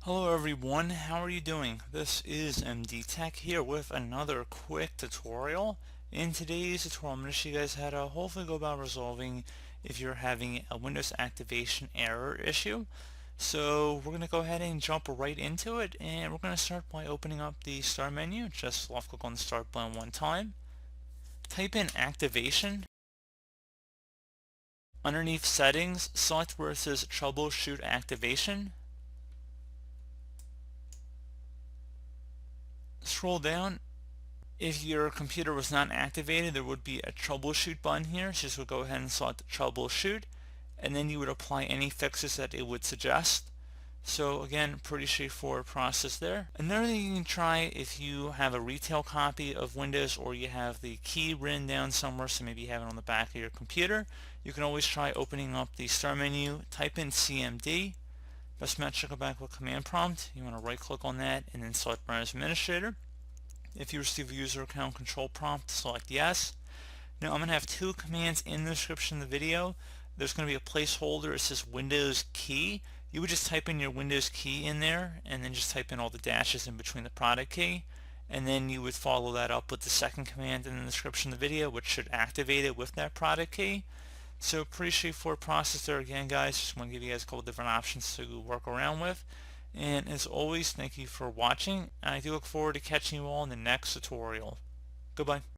Hello everyone, how are you doing? This is MD Tech here with another quick tutorial. In today's tutorial, I'm going to show you guys how to hopefully go about resolving if you're having a Windows activation error issue. So we're going to go ahead and jump right into it, and we're going to start by opening up the Start menu. Just left click on the Start button one time. Type in Activation. Underneath Settings, select where it says Troubleshoot Activation. Scroll down. If your computer was not activated, there would be a troubleshoot button here. So just would go ahead and select troubleshoot, and then you would apply any fixes that it would suggest. So again, pretty straightforward process there. Another thing you can try if you have a retail copy of Windows or you have the key written down somewhere, so maybe you have it on the back of your computer, you can always try opening up the Start menu, type in CMD. Best match to go back with command prompt. You want to right click on that and then select Run as Administrator. If you receive a user account control prompt, select yes. Now I'm going to have two commands in the description of the video. There's going to be a placeholder. It says Windows key. You would just type in your Windows key in there and then just type in all the dashes in between the product key. And then you would follow that up with the second command in the description of the video, which should activate it with that product key. So pretty straightforward process there again, guys. Just want to give you guys a couple different options to work around with. And as always, thank you for watching. I do look forward to catching you all in the next tutorial. Goodbye.